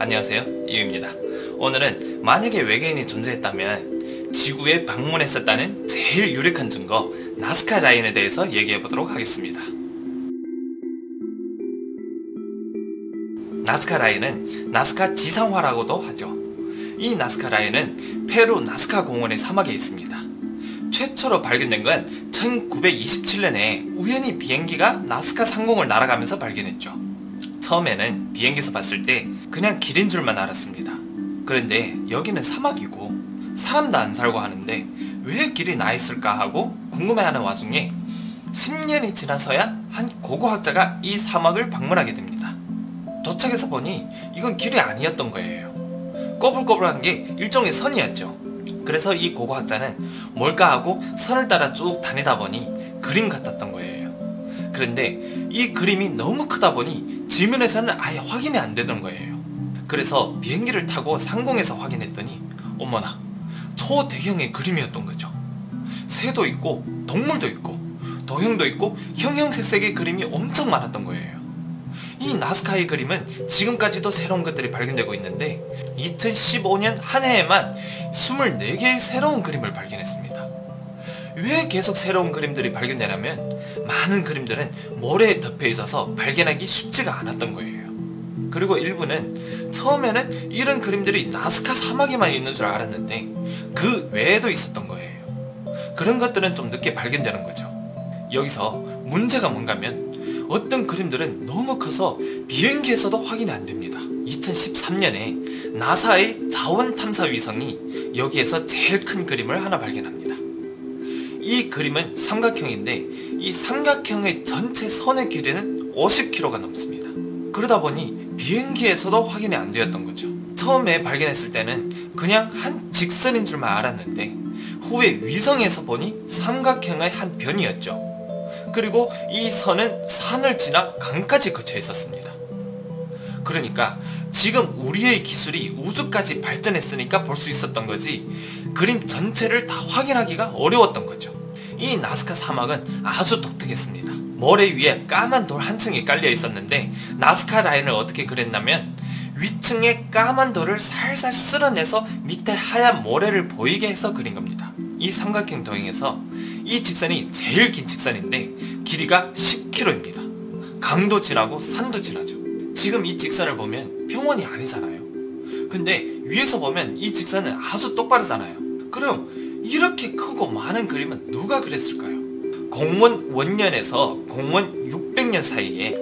안녕하세요, 이유입니다. 오늘은 만약에 외계인이 존재했다면 지구에 방문했었다는 제일 유력한 증거 나스카 라인에 대해서 얘기해보도록 하겠습니다. 나스카 라인은 나스카 지상화라고도 하죠. 이 나스카 라인은 페루 나스카 공원의 사막에 있습니다. 최초로 발견된 건 1927년에 우연히 비행기가 나스카 상공을 날아가면서 발견했죠. 처음에는 비행기에서 봤을 때 그냥 길인 줄만 알았습니다. 그런데 여기는 사막이고 사람도 안 살고 하는데 왜 길이 나 있을까 하고 궁금해하는 와중에 10년이 지나서야 한 고고학자가 이 사막을 방문하게 됩니다. 도착해서 보니 이건 길이 아니었던 거예요. 꼬불꼬불한 게 일종의 선이었죠. 그래서 이 고고학자는 뭘까 하고 선을 따라 쭉 다니다 보니 그림 같았던 거예요. 그런데 이 그림이 너무 크다 보니 지면에서는 아예 확인이 안 되던 거예요. 그래서 비행기를 타고 상공에서 확인했더니 어머나, 초대형의 그림이었던 거죠. 새도 있고 동물도 있고 도형도 있고 형형색색의 그림이 엄청 많았던 거예요. 이 나스카의 그림은 지금까지도 새로운 것들이 발견되고 있는데 2015년 한 해에만 24개의 새로운 그림을 발견했습니다. 왜 계속 새로운 그림들이 발견되냐면 많은 그림들은 모래에 덮여 있어서 발견하기 쉽지가 않았던 거예요. 그리고 일부는 처음에는 이런 그림들이 나스카 사막에만 있는 줄 알았는데 그 외에도 있었던 거예요. 그런 것들은 좀 늦게 발견되는 거죠. 여기서 문제가 뭔가면 어떤 그림들은 너무 커서 비행기에서도 확인이 안 됩니다. 2013년에 나사의 자원탐사 위성이 여기에서 제일 큰 그림을 하나 발견합니다. 이 그림은 삼각형인데 이 삼각형의 전체 선의 길이는 50km가 넘습니다. 그러다 보니 비행기에서도 확인이 안 되었던 거죠. 처음에 발견했을 때는 그냥 한 직선인 줄만 알았는데 후에 위성에서 보니 삼각형의 한 변이었죠. 그리고 이 선은 산을 지나 강까지 거쳐 있었습니다. 그러니까 지금 우리의 기술이 우주까지 발전했으니까 볼 수 있었던 거지 그림 전체를 다 확인하기가 어려웠던 거죠. 이 나스카 사막은 아주 독특했습니다. 모래 위에 까만 돌 한 층이 깔려 있었는데 나스카 라인을 어떻게 그렸냐면 위층에 까만 돌을 살살 쓸어내서 밑에 하얀 모래를 보이게 해서 그린 겁니다. 이 삼각형 도형에서 이 직선이 제일 긴 직선인데 길이가 10km입니다. 강도 지나고 산도 지나죠. 지금 이 직선을 보면 평원이 아니잖아요. 근데 위에서 보면 이 직선은 아주 똑바르잖아요. 그럼 이렇게 크고 많은 그림은 누가 그렸을까요? 공원 원년에서 공원 600년 사이에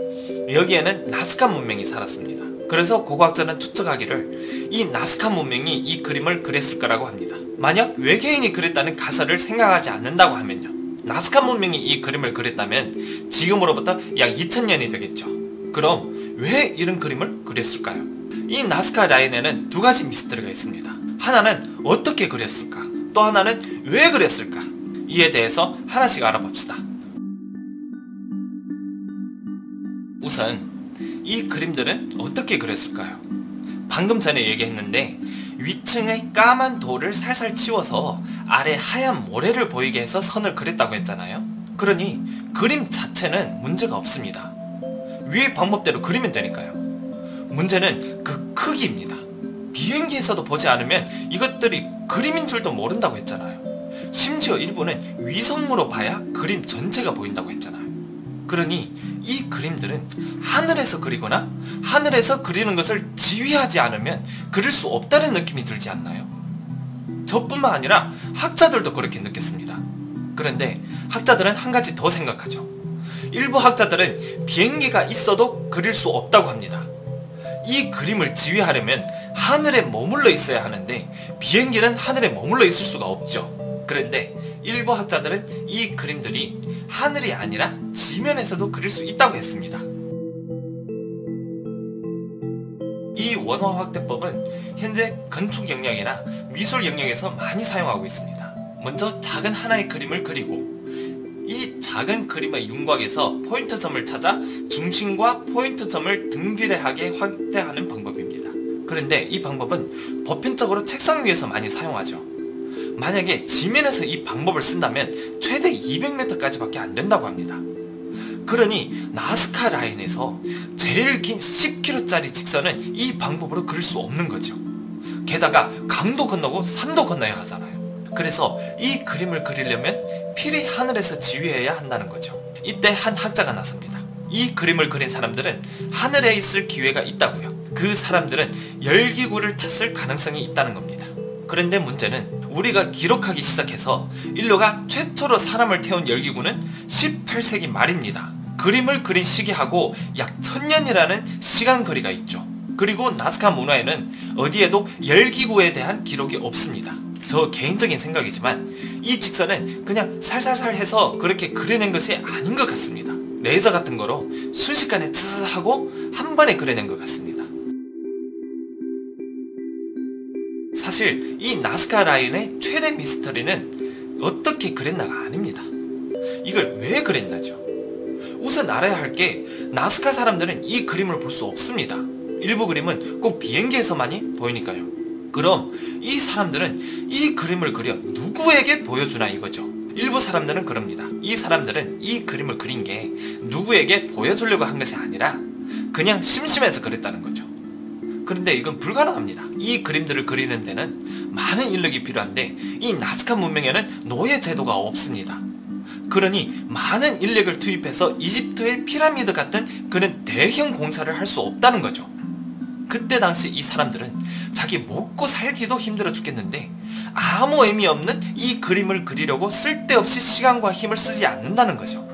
여기에는 나스카 문명이 살았습니다. 그래서 고고학자는 추측하기를 이 나스카 문명이 이 그림을 그렸을 거라고 합니다. 만약 외계인이 그렸다는 가설을 생각하지 않는다고 하면요, 나스카 문명이 이 그림을 그렸다면 지금으로부터 약 2000년이 되겠죠. 그럼 왜 이런 그림을 그렸을까요? 이 나스카 라인에는 두 가지 미스터리가 있습니다. 하나는 어떻게 그렸을까? 또 하나는 왜 그랬을까? 이에 대해서 하나씩 알아봅시다. 우선 이 그림들은 어떻게 그렸을까요? 방금 전에 얘기했는데 위층의 까만 돌을 살살 치워서 아래 하얀 모래를 보이게 해서 선을 그렸다고 했잖아요. 그러니 그림 자체는 문제가 없습니다. 위의 방법대로 그리면 되니까요. 문제는 그 크기입니다. 비행기에서도 보지 않으면 이것들이 그림인 줄도 모른다고 했잖아요. 심지어 일부는 위성으로 봐야 그림 전체가 보인다고 했잖아요. 그러니 이 그림들은 하늘에서 그리거나 하늘에서 그리는 것을 지휘하지 않으면 그릴 수 없다는 느낌이 들지 않나요? 저뿐만 아니라 학자들도 그렇게 느꼈습니다. 그런데 학자들은 한 가지 더 생각하죠. 일부 학자들은 비행기가 있어도 그릴 수 없다고 합니다. 이 그림을 지휘하려면 하늘에 머물러 있어야 하는데 비행기는 하늘에 머물러 있을 수가 없죠. 그런데 일부 학자들은 이 그림들이 하늘이 아니라 지면에서도 그릴 수 있다고 했습니다. 이 원화 확대법은 현재 건축 영역이나 미술 영역에서 많이 사용하고 있습니다. 먼저 작은 하나의 그림을 그리고 이 작은 그림의 윤곽에서 포인트점을 찾아 중심과 포인트점을 등비례하게 확대하는 방법입니다. 그런데 이 방법은 보편적으로 책상 위에서 많이 사용하죠. 만약에 지면에서 이 방법을 쓴다면 최대 200m까지 밖에 안 된다고 합니다. 그러니 나스카 라인에서 제일 긴 10km짜리 직선은 이 방법으로 그릴 수 없는 거죠. 게다가 강도 건너고 산도 건너야 하잖아요. 그래서 이 그림을 그리려면 필히 하늘에서 지휘해야 한다는 거죠. 이때 한 학자가 나섭니다. 이 그림을 그린 사람들은 하늘에 있을 기회가 있다고요. 그 사람들은 열기구를 탔을 가능성이 있다는 겁니다. 그런데 문제는 우리가 기록하기 시작해서 인류가 최초로 사람을 태운 열기구는 18세기 말입니다. 그림을 그린 시기하고 약 1000년이라는 시간거리가 있죠. 그리고 나스카 문화에는 어디에도 열기구에 대한 기록이 없습니다. 저 개인적인 생각이지만 이 직선은 그냥 살살살 해서 그렇게 그려낸 것이 아닌 것 같습니다. 레이저 같은 거로 순식간에 쯔 하고 한 번에 그려낸 것 같습니다. 사실 이 나스카 라인의 최대 미스터리는 어떻게 그렸나가 아닙니다. 이걸 왜 그랬나죠. 우선 알아야 할 게 나스카 사람들은 이 그림을 볼 수 없습니다. 일부 그림은 꼭 비행기에서만이 보이니까요. 그럼 이 사람들은 이 그림을 그려 누구에게 보여주나 이거죠. 일부 사람들은 그럽니다. 이 사람들은 이 그림을 그린 게 누구에게 보여주려고 한 것이 아니라 그냥 심심해서 그랬다는 거죠. 그런데 이건 불가능합니다. 이 그림들을 그리는 데는 많은 인력이 필요한데 이 나스카 문명에는 노예 제도가 없습니다. 그러니 많은 인력을 투입해서 이집트의 피라미드 같은 그런 대형 공사를 할 수 없다는 거죠. 그때 당시 이 사람들은 자기 먹고 살기도 힘들어 죽겠는데 아무 의미 없는 이 그림을 그리려고 쓸데없이 시간과 힘을 쓰지 않는다는 거죠.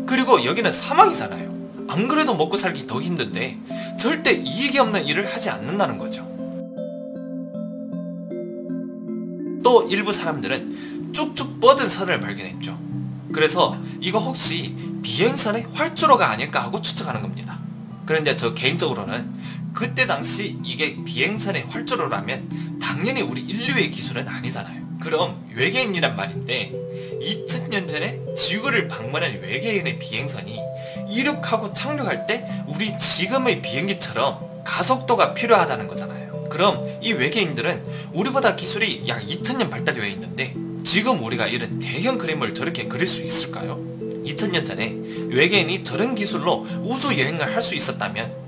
그리고 여기는 사막이잖아요. 안 그래도 먹고 살기 더 힘든데 절대 이익이 없는 일을 하지 않는다는 거죠. 또 일부 사람들은 쭉쭉 뻗은 선을 발견했죠. 그래서 이거 혹시 비행선의 활주로가 아닐까 하고 추측하는 겁니다. 그런데 저 개인적으로는 그때 당시 이게 비행선의 활주로라면 당연히 우리 인류의 기술은 아니잖아요. 그럼 외계인이란 말인데 2000년 전에 지구를 방문한 외계인의 비행선이 이륙하고 착륙할 때 우리 지금의 비행기처럼 가속도가 필요하다는 거잖아요. 그럼 이 외계인들은 우리보다 기술이 약 2000년 발달되어 있는데 지금 우리가 이런 대형 그림을 저렇게 그릴 수 있을까요? 2000년 전에 외계인이 저런 기술로 우주 여행을 할 수 있었다면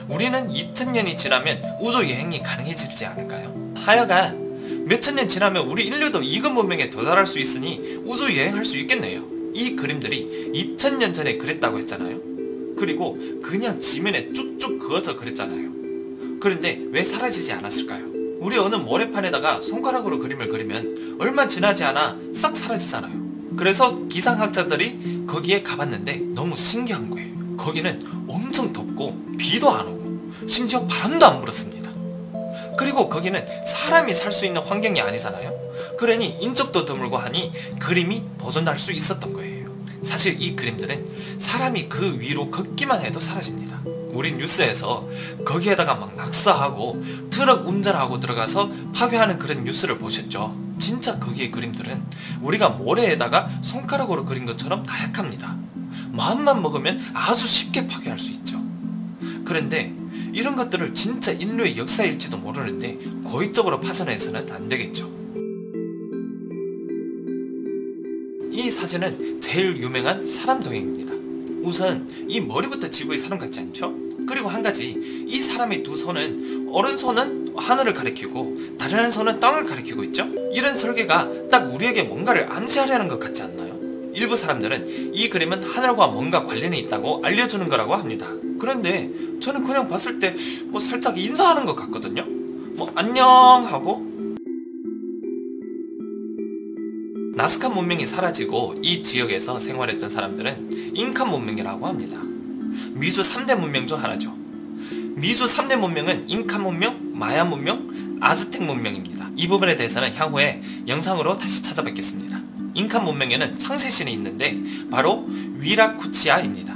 우리는 2000년이 지나면 우주 여행이 가능해지지 않을까요? 하여간 몇천 년 지나면 우리 인류도 이급 문명에 도달할 수 있으니 우주 여행할 수 있겠네요. 이 그림들이 2000년 전에 그랬다고 했잖아요. 그리고 그냥 지면에 쭉쭉 그어서 그랬잖아요. 그런데 왜 사라지지 않았을까요? 우리 어느 모래판에다가 손가락으로 그림을 그리면 얼마 지나지 않아 싹 사라지잖아요. 그래서 기상학자들이 거기에 가봤는데 너무 신기한 거예요. 거기는 엄청 덥고 비도 안 오고 심지어 바람도 안 불었습니다. 그리고 거기는 사람이 살 수 있는 환경이 아니잖아요. 그러니 인적도 드물고 하니 그림이 보존될 수 있었던 거예요. 사실 이 그림들은 사람이 그 위로 걷기만 해도 사라집니다. 우린 뉴스에서 거기에다가 막 낙서하고 트럭 운전하고 들어가서 파괴하는 그런 뉴스를 보셨죠. 진짜 거기의 그림들은 우리가 모래에다가 손가락으로 그린 것처럼 나약합니다. 마음만 먹으면 아주 쉽게 파괴할 수 있죠. 그런데 이런 것들을 진짜 인류의 역사일지도 모르는데 고의적으로 파손해서는 안 되겠죠. 이 사진은 제일 유명한 사람 동행입니다. 우선 이 머리부터 지구의 사람 같지 않죠? 그리고 한 가지, 이 사람의 두 손은 오른손은 하늘을 가리키고 다른 한 손은 땅을 가리키고 있죠? 이런 설계가 딱 우리에게 뭔가를 암시하려는 것 같지 않나요? 일부 사람들은 이 그림은 하늘과 뭔가 관련이 있다고 알려주는 거라고 합니다. 그런데 저는 그냥 봤을 때 뭐 살짝 인사하는 것 같거든요? 뭐 안녕 하고. 나스카 문명이 사라지고 이 지역에서 생활했던 사람들은 잉카 문명이라고 합니다. 미주 3대 문명 중 하나죠. 미주 3대 문명은 잉카 문명, 마야 문명, 아즈텍 문명입니다. 이 부분에 대해서는 향후에 영상으로 다시 찾아뵙겠습니다. 잉카 문명에는 창세신이 있는데 바로 위라쿠치아입니다.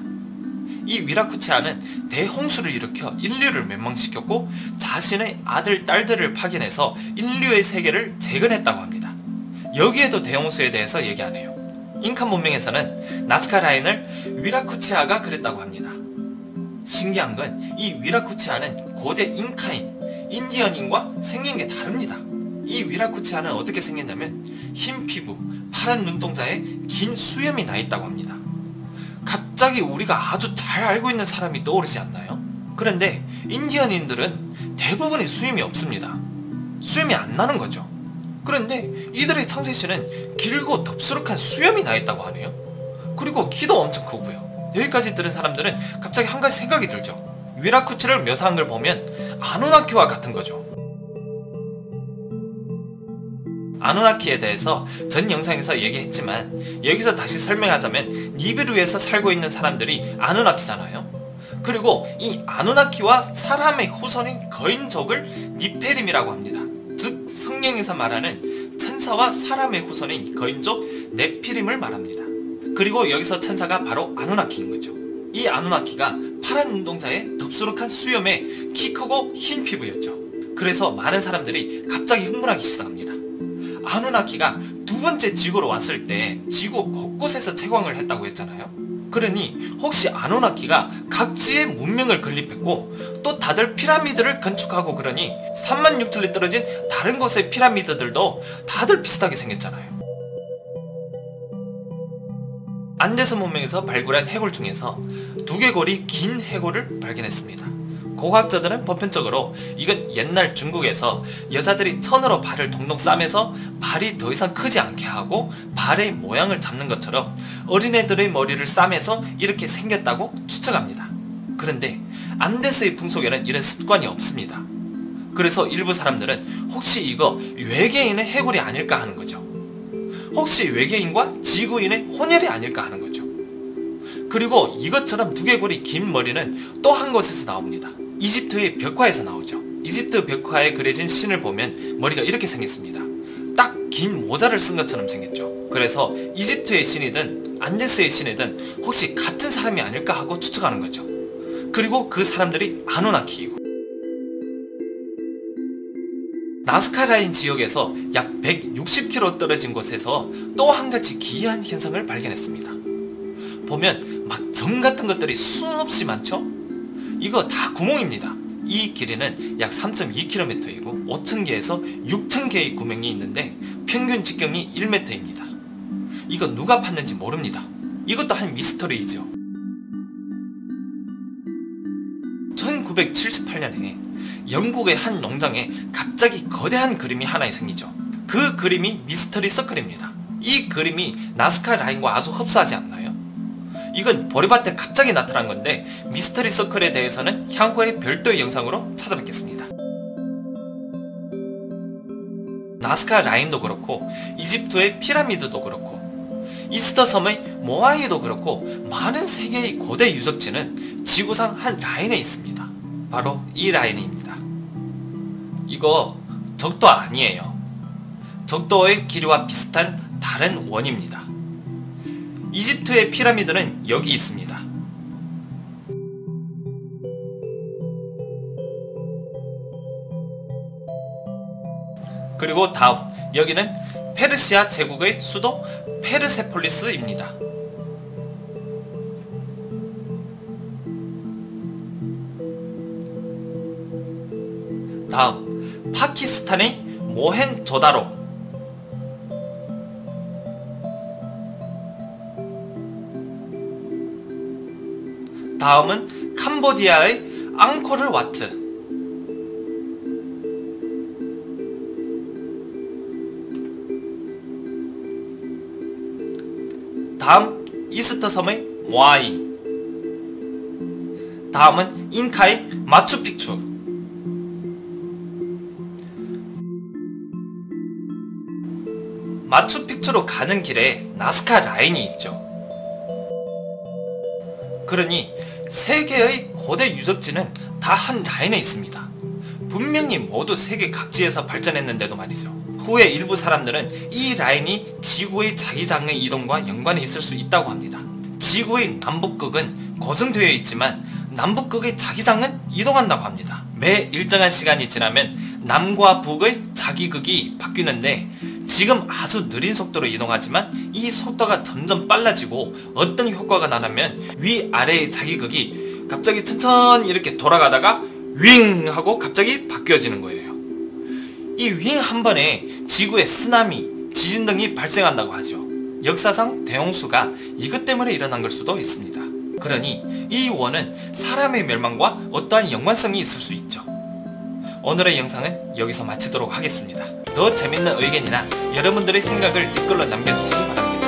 이 위라쿠치아는 대홍수를 일으켜 인류를 멸망시켰고 자신의 아들, 딸들을 파견해서 인류의 세계를 재건했다고 합니다. 여기에도 대홍수에 대해서 얘기하네요. 잉카 문명에서는 나스카 라인을 위라쿠치아가 그렸다고 합니다. 신기한 건 이 위라쿠치아는 고대 잉카인, 인디언인과 생긴 게 다릅니다. 이 위라쿠치아는 어떻게 생겼냐면 흰 피부, 파란 눈동자에 긴 수염이 나 있다고 합니다. 갑자기 우리가 아주 잘 알고 있는 사람이 떠오르지 않나요? 그런데 인디언인들은 대부분이 수염이 없습니다. 수염이 안 나는 거죠. 그런데 이들의 창세시는 길고 덥수룩한 수염이 나 있다고 하네요. 그리고 키도 엄청 크고요. 여기까지 들은 사람들은 갑자기 한 가지 생각이 들죠. 위라쿠치를 묘사한 걸 보면 아누나키와 같은 거죠. 아누나키에 대해서 전 영상에서 얘기했지만 여기서 다시 설명하자면 니비루에서 살고 있는 사람들이 아누나키잖아요. 그리고 이 아누나키와 사람의 후손인 거인족을 니페림이라고 합니다. 즉 성경에서 말하는 천사와 사람의 후손인 거인족 네피림을 말합니다. 그리고 여기서 천사가 바로 아누나키인 거죠. 이 아누나키가 파란 눈동자에 덥수룩한 수염에 키 크고 흰 피부였죠. 그래서 많은 사람들이 갑자기 흥분하기 시작합니다. 아누나키가 두 번째 지구로 왔을 때 지구 곳곳에서 채광을 했다고 했잖아요. 그러니 혹시 아누나키가 각지의 문명을 건립했고 또 다들 피라미드를 건축하고 그러니 36,000리 떨어진 다른 곳의 피라미드들도 다들 비슷하게 생겼잖아요. 안데스 문명에서 발굴한 해골 중에서 두개골이 긴 해골을 발견했습니다. 고고학자들은 보편적으로 이건 옛날 중국에서 여자들이 천으로 발을 동동 싸매서 발이 더 이상 크지 않게 하고 발의 모양을 잡는 것처럼 어린애들의 머리를 싸매서 이렇게 생겼다고 추측합니다. 그런데 안데스의 풍속에는 이런 습관이 없습니다. 그래서 일부 사람들은 혹시 이거 외계인의 해골이 아닐까 하는 거죠. 혹시 외계인과 지구인의 혼혈이 아닐까 하는 거죠. 그리고 이것처럼 두개골이 긴 머리는 또 한 곳에서 나옵니다. 이집트의 벽화에서 나오죠. 이집트 벽화에 그려진 신을 보면 머리가 이렇게 생겼습니다. 딱 긴 모자를 쓴 것처럼 생겼죠. 그래서 이집트의 신이든 안데스의 신이든 혹시 같은 사람이 아닐까 하고 추측하는 거죠. 그리고 그 사람들이 아누나키이고 나스카 라인 지역에서 약 160km 떨어진 곳에서 또 한 가지 기이한 현상을 발견했습니다. 보면 막 점 같은 것들이 수없이 많죠? 이거 다 구멍입니다. 이 길이는 약 3.2km이고 5,000개에서 6,000개의 구멍이 있는데 평균 직경이 1m입니다. 이거 누가 팠는지 모릅니다. 이것도 한 미스터리이죠. 1978년에 영국의 한 농장에 갑자기 거대한 그림이 하나 생기죠. 그 그림이 미스터리 서클입니다. 이 그림이 나스카 라인과 아주 흡사하지 않나요? 이건 보리밭에 갑자기 나타난 건데 미스터리 서클에 대해서는 향후에 별도의 영상으로 찾아뵙겠습니다. 나스카 라인도 그렇고 이집트의 피라미드도 그렇고 이스터 섬의 모아이도 그렇고 많은 세계의 고대 유적지는 지구상 한 라인에 있습니다. 바로 이 라인입니다. 이거 적도 아니에요. 적도의 길이와 비슷한 다른 원입니다. 이집트의 피라미드는 여기 있습니다. 그리고 다음 여기는 페르시아 제국의 수도 페르세폴리스입니다. 다음 파키스탄의 모헨조다로. 다음은 캄보디아의 앙코르와트. 다음 이스터 섬의 모아이. 다음은 잉카의 마추픽추. 마추픽추로 가는 길에 나스카 라인이 있죠. 그러니 세계의 고대 유적지는 다 한 라인에 있습니다. 분명히 모두 세계 각지에서 발전했는데도 말이죠. 후에 일부 사람들은 이 라인이 지구의 자기장의 이동과 연관이 있을 수 있다고 합니다. 지구의 남북극은 고정되어 있지만 남북극의 자기장은 이동한다고 합니다. 매 일정한 시간이 지나면 남과 북의 자기극이 바뀌는데 지금 아주 느린 속도로 이동하지만 이 속도가 점점 빨라지고 어떤 효과가 나냐면 위아래의 자기극이 갑자기 천천히 이렇게 돌아가다가 윙 하고 갑자기 바뀌어지는 거예요. 이 윙 한 번에 지구에 쓰나미, 지진 등이 발생한다고 하죠. 역사상 대홍수가 이것 때문에 일어난 걸 수도 있습니다. 그러니 이 원은 사람의 멸망과 어떠한 연관성이 있을 수 있죠. 오늘의 영상은 여기서 마치도록 하겠습니다. 더 재밌는 의견이나 여러분들의 생각을 댓글로 남겨주시기 바랍니다.